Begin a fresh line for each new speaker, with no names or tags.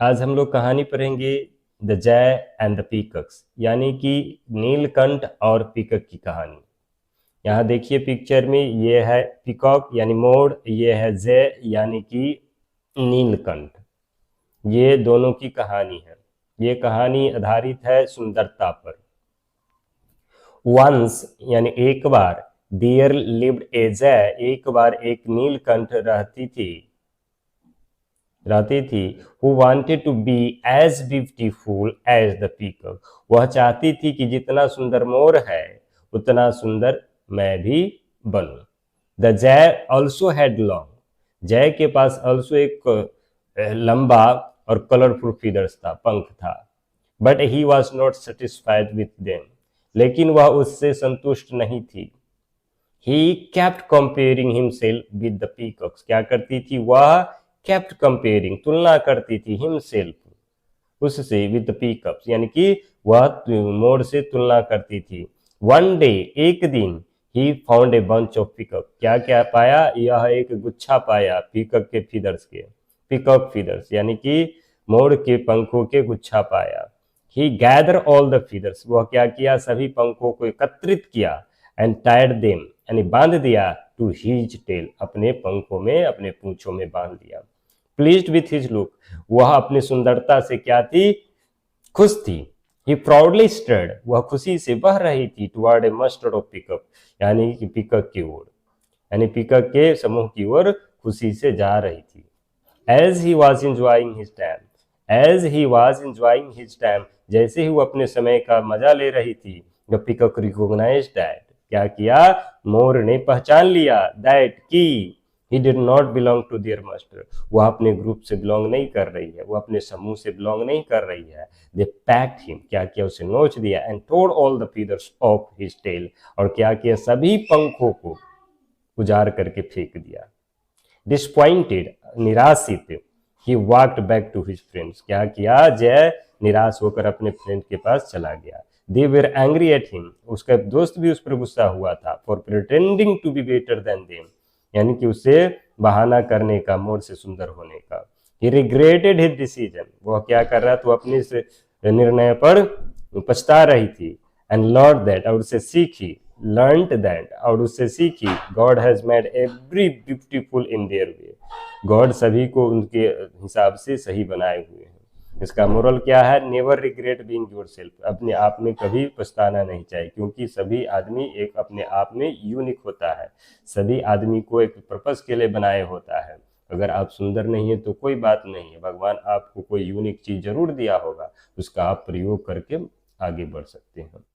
आज हम लोग कहानी पढ़ेंगे द जय एंड द पीकक्स, यानी कि नीलकंठ और पीकक की कहानी। यहाँ देखिए पिक्चर में, ये है पीकॉक यानी मोर, ये है जय यानी कि नीलकंठ। ये दोनों की कहानी है। ये कहानी आधारित है सुंदरता पर। वंस यानी एक बार, देयर लिव्ड ए जय, एक बार एक नीलकंठ रहती थी who wanted to be as beautiful as the peacock। वह चाहती थी कि जितना सुंदर मोर है उतना सुंदर मैं भी बनूं। द जय ऑल्सो हैड लॉन्ग, जय के पास ऑल्सो एक लंबा और कलरफुल फीदर्स था, पंख था। But he was not satisfied with them, लेकिन वह उससे संतुष्ट नहीं थी। He kept comparing himself with the peacocks। क्या करती थी वह? kept comparing, तुलना करती थी himself, उससे with the peacocks, यानी कि वह मोर से तुलना करती थी। One day, एक दिन, he found a bunch of peacock। क्या क्या पाया? यह एक गुच्छा पाया पीकक के फीदर्स के, पीकॉक फीदर्स यानी कि मोर के पंखों के गुच्छा पाया। He gathered all the feathers। वह क्या किया? सभी पंखों को एकत्रित किया। एंड टायर्ड देम, यानी बांध दिया, टू हिज टेल, अपने पंखों में, अपने पूंछों में बांध दिया। प्लीज्ड विथ हिज लुक, वह अपनी सुंदरता से क्या थी? खुश थी। ही प्राउडली स्टर्ड, वह खुशी से बह रही थी, toward A mustard of pickup, यानी कि पिकअप की ओर, यानी पिकअप के समूह की ओर खुशी से जा रही थी। As he was enjoying his time, as he was enjoying his time, जैसे ही वो अपने समय का मजा ले रही थी, द पिकॉक रिकॉग्नाइज्ड दैट, क्या किया? मोर ने पहचान लिया, दैट की he did not belong to their master, वह अपने ग्रुप से बिलोंग नहीं कर रही है, वह अपने समूह से बिलोंग नहीं कर रही है। दे पैक्ड हिम, क्या किया? उसे नोच दिया। And tore all the feathers of his tail, और क्या किया? सभी पंखों को उजाड़ करके फेंक दिया। डिसपॉइंटेड, निराशित, he walked back to his friends, क्या किया? जय निराश होकर अपने फ्रेंड के पास चला गया। They were angry at him, उसका दोस्त भी उस पर गुस्सा हुआ था, for pretending to be better than them, यानी कि उससे बहाना करने का, मोर से सुंदर होने का। ही रिग्रेटेड हिज डिसीजन, वह क्या कर रहा था? वो अपने से निर्णय पर पछता रही थी। एंड लर्न दैट, और उससे सीखी, लर्नड दैट, और उससे सीखी, God has made every beautiful in their way, God सभी को उनके हिसाब से सही बनाए हुए हैं। इसका मोरल क्या है? नेवर रिग्रेट बीइंग योरसेल्फ, अपने आप में कभी पछताना नहीं चाहिए, क्योंकि सभी आदमी एक अपने आप में यूनिक होता है, सभी आदमी को एक पर्पस के लिए बनाए होता है। अगर आप सुंदर नहीं है तो कोई बात नहीं है, भगवान आपको कोई यूनिक चीज जरूर दिया होगा, उसका आप प्रयोग करके आगे बढ़ सकते हैं।